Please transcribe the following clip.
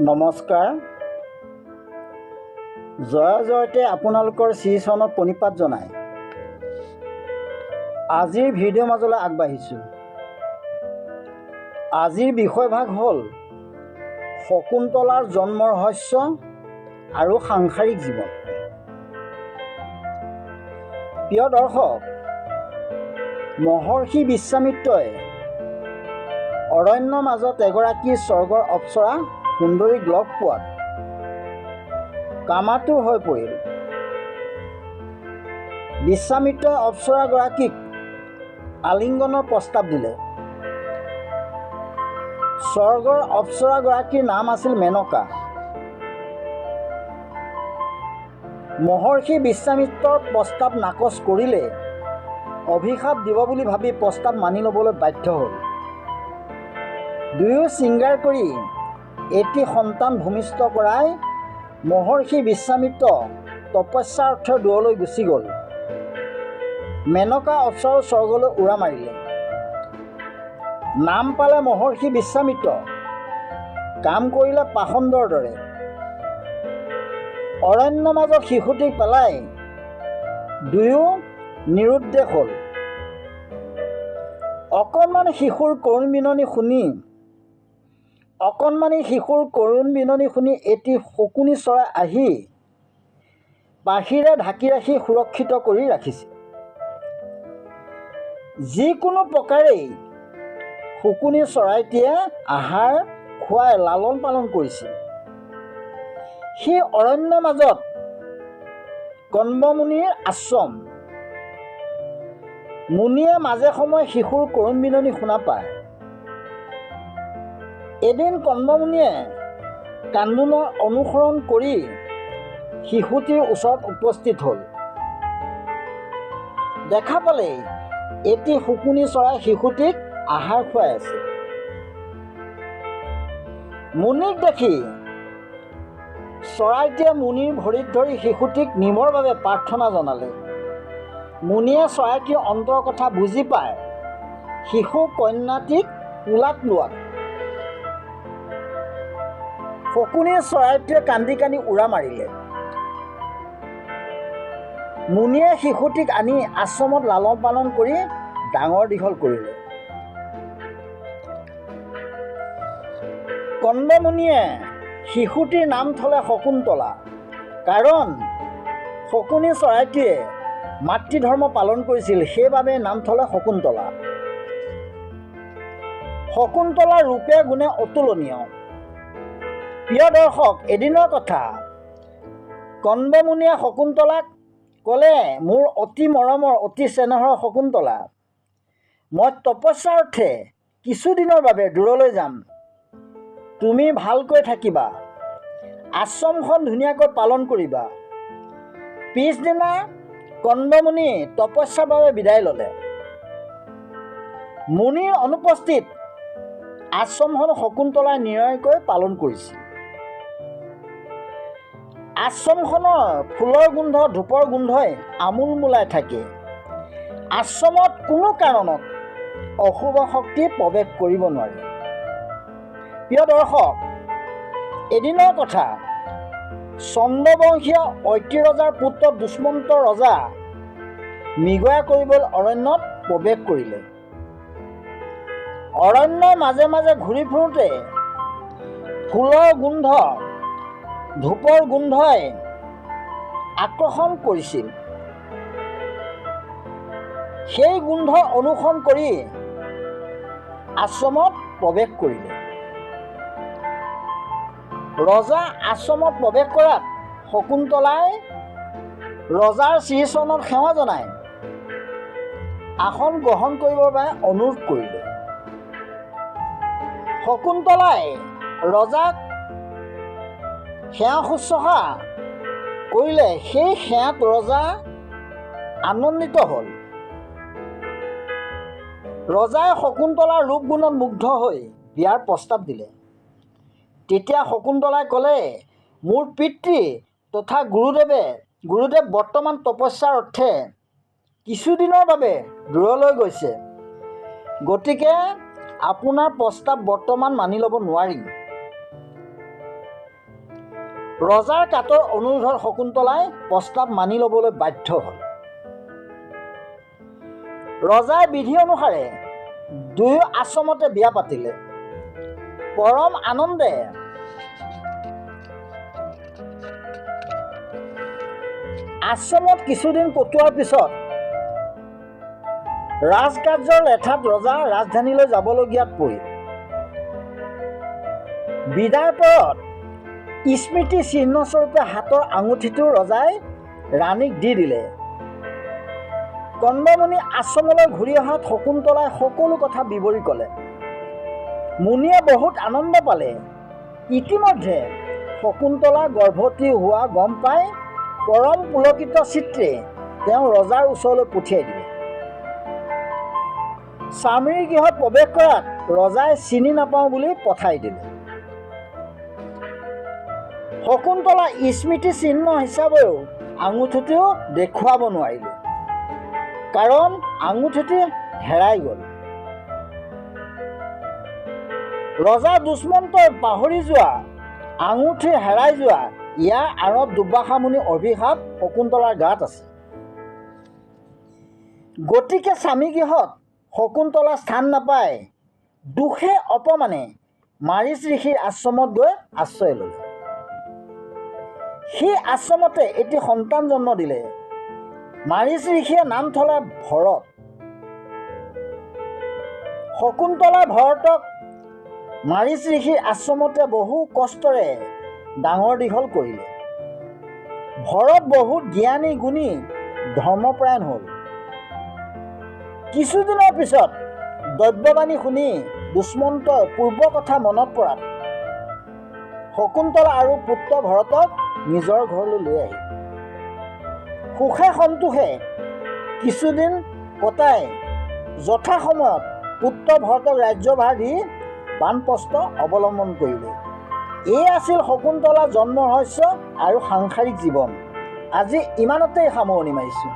নমস্কাৰ। জয় জয়তে আপোনালোকৰ শ্ৰীচৰণত প্ৰণিপাত জনাই আজিৰ ভিডিঅ'ৰ মাজলৈ আগবাঢ়িছোঁ। আজিৰ বিষয়ভাগ হ'ল শকুন্তলাৰ জন্ম ৰহস্য আৰু সাংসাৰিক জীৱন। প্ৰিয় দৰ্শক, মহৰ্ষি বিশ্বামিত্ৰই অৰণ্যৰ মাজত এগৰাকী স্বৰ্গৰ অপ্সৰা সুন্দৰীক লগ পোৱাত কামাতুৰ হৈ পৰিল। বিশ্বামিত্ৰই অপ্সৰাগৰাকীক আলিংগনৰ প্ৰস্তাৱ দিলে। স্বৰ্গৰ অপ্সৰাগৰাকীৰ নাম আছিল মেনকা। মহৰ্ষি বিশ্বামিত্ৰৰ প্ৰস্তাৱ নাকচ কৰিলে অভিশাপ দিব বুলি ভাবি প্ৰস্তাৱ মানি ল'বলৈ বাধ্য হ'ল। দুয়ো শৃংগাৰ কৰি এটি সন্তান ভূমিষ্ঠ কৰাই মহৰ্ষি বিশ্বামিত্ৰ তপস্যাৰ অৰ্থে দূৰলৈ গুচি গ'ল। মেনকা অপ্সৰাৰ স্বৰ্গলৈ উৰা মাৰিলে। নাম পালে মহৰ্ষি বিশ্বামিত্ৰ, কাম কৰিলে পাষণ্ডৰ দৰে। অৰণ্যৰ মাজত শিশুটিক পেলাই দুয়ো নিৰুদ্দেশ হ'ল। অকণমানি শিশুৰ কৰুণ বিননি শুনি এটি শকুনি চৰাই আহি পাখিৰে ঢাকি ৰাখি সুৰক্ষিত কৰি ৰাখিছিল। যিকোনো প্ৰকাৰেই শকুনি চৰাইটিয়ে আহাৰ খুৱাই লালন পালন কৰিছিল। সেই অৰণ্যৰ মাজত কণ্বমুনিৰ আশ্ৰম। মুনিয়ে মাজে সময়ে শিশুৰ কৰুণ বিননি শুনা পায়। এদিন কণ্বমুনিয়ে কান্দোনৰ অনুসৰণ কৰি শিশুটিৰ ওচৰত উপস্থিত হ'ল। দেখা পালেই এটি শকুনি চৰাই শিশুটিক আহাৰ খুৱাই আছে। মুনিক দেখি চৰাইটিয়ে মুনিৰ ভৰিত ধৰি শিশুটিক নিবৰ বাবে প্ৰাৰ্থনা জনালে। মুনিয়ে চৰাইটিৰ অন্তৰ কথা বুজি পায় শিশু কন্যাটিক কোলাত লোৱাত শকুনি চৰাইটোৱে কান্দি কান্দি উৰা মাৰিলে। মুনিয়ে শিশুটিক আনি আশ্ৰমত লালন পালন কৰি ডাঙৰ দীঘল কৰিলে। কণ্বমুনিয়ে শিশুটিৰ নাম থলে শকুন্তলা, কাৰণ শকুনি চৰাইটিয়ে মাতৃধৰ্ম পালন কৰিছিল, সেইবাবে নাম থলে শকুন্তলা। শকুন্তলাৰ ৰূপে গুণে অতুলনীয়। প্ৰিয় দৰ্শক, এদিনৰ কথা কণ্বমুনিয়ে শকুন্তলাক ক'লে, মোৰ অতি মৰমৰ অতি চেনেহৰ শকুন্তলা, মই তপস্যাৰ অৰ্থে কিছুদিনৰ বাবে দূৰলৈ যাম। তুমি ভালকৈ থাকিবা, আশ্ৰমখন ধুনীয়াকৈ পালন কৰিবা। পিছদিনা কণ্বমুনি তপস্যাৰ বাবে বিদায় ল'লে। মুনিৰ অনুপস্থিত আশ্ৰমখন শকুন্তলাই নিয়াৰিকৈ পালন কৰিছিল। আশ্ৰমখনৰ ফুলৰ গোন্ধ ধূপৰ গোন্ধই আমোল মোলাই থাকে। আশ্ৰমত কোনো কাৰণত অশুভ শক্তি প্ৰৱেশ কৰিব নোৱাৰে। প্ৰিয় দৰ্শক, এদিনৰ কথা চন্দ্ৰবংশীয় অত্ৰি ৰজাৰ পুত্ৰ দুষ্মন্ত ৰজা মৃগয়া কৰিবলৈ অৰণ্যত প্ৰৱেশ কৰিলে। অৰণ্যৰ মাজে মাজে ঘূৰি ফুৰোঁতে ফুলৰ গোন্ধ ধূপৰ গোন্ধই আকৰ্ষণ কৰিছিল। সেই গোন্ধ অনুসৰণ কৰি আশ্ৰমত প্ৰৱেশ কৰিলে। ৰজা আশ্ৰমত প্ৰৱেশ কৰাত শকুন্তলাই ৰজাৰ শ্ৰীচৰণত সেৱা জনাই আসন গ্ৰহণ কৰিবৰ বাবে অনুৰোধ কৰিলে। শকুন্তলাই ৰজাক সেৱা শুশ্ৰূষা কৰিলে। সেই সেৱাত ৰজা আনন্দিত হ'ল। ৰজাই শকুন্তলাৰ ৰূপ গুণত মুগ্ধ হৈ বিয়াৰ প্ৰস্তাৱ দিলে। তেতিয়া শকুন্তলাই ক'লে, মোৰ পিতৃ তথা গুৰুদেৱ বৰ্তমান তপস্যাৰ অৰ্থে কিছুদিনৰ বাবে দূৰলৈ গৈছে, গতিকে আপোনাৰ প্ৰস্তাৱ বৰ্তমান মানি ল'ব নোৱাৰিম। ৰজাৰ কাতৰ অনুৰোধত শকুন্তলাই প্ৰস্তাৱ মানি ল'বলৈ বাধ্য হ'ল। ৰজাৰ বিধি অনুসাৰে দুয়ো আশ্ৰমতে বিয়া পাতিলে। পৰম আনন্দে আশ্ৰমত কিছুদিন কটোৱাৰ পিছত ৰাজকাৰ্যৰ লেঠাত ৰজা ৰাজধানীলৈ যাবলগীয়াত পৰিল। বিদায় পৰত স্মৃতি চিহ্নস্বৰূপে হাতৰ আঙুঠিটো ৰজাই ৰাণীক দি দিলে। কন্দমুনি আশ্ৰমলৈ ঘূৰি অহাত শকুন্তলাই সকলো কথা বিৱৰি ক'লে। মুনিয়ে বহুত আনন্দ পালে। ইতিমধ্যে শকুন্তলা গৰ্ভৱতী হোৱা গম পাই পৰম পুলকিত চিত্ৰে তেওঁ ৰজাৰ ওচৰলৈ পঠিয়াই দিলে। স্বামীৰ গৃহত প্ৰৱেশ কৰাত ৰজাই চিনি নাপাওঁ বুলি পঠাই দিলে। শকুন্তলা স্মৃতি চিহ্ন হিচাপেও আঙুঠিটো দেখুৱাব নোৱাৰিলে, কাৰণ আঙুঠিটো হেৰাই গ'ল। ৰজা দুষ্মন্তই পাহৰি যোৱা, আঙুঠি হেৰাই যোৱা, ইয়াৰ আঁৰত দুৰ্বাসা মুনিৰ অভিশাপ শকুন্তলাৰ গাত আছে। গতিকে স্বামীগৃহত শকুন্তলা স্থান নাপায় দুখে অপমানে মাৰিচ ঋষিৰ আশ্ৰমত গৈ আশ্ৰয় ল'লে। সেই আশ্ৰমতে এটি সন্তান জন্ম দিলে। মাৰিচ ঋষিয়ে নাম থলে ভৰত। শকুন্তলাই ভৰতক মাৰিচ ঋষিৰ আশ্ৰমতে বহু কষ্টৰে ডাঙৰ দীঘল কৰিলে। ভৰত বহুত জ্ঞানী গুণী ধৰ্মপৰায়ণ হ'ল। কিছুদিনৰ পিছত দৈব্যবাণী শুনি দুষ্মন্তই পূৰ্ব কথা মনত পৰাত শকুন্তলা আৰু পুত্ৰ ভৰতক নিজৰ ঘৰলৈ লৈ আহিল। সুখে সন্তোষে কিছুদিন কটাই যথাসময়ত পুত্ৰ ভৰতক ৰাজ্যভাৰ দি বানপ্ৰস্থ অৱলম্বন কৰিলে। এই আছিল শকুন্তলা জন্ম ৰহস্য আৰু সাংসাৰিক জীৱন। আজি ইমানতেই সামৰণি মাৰিছোঁ।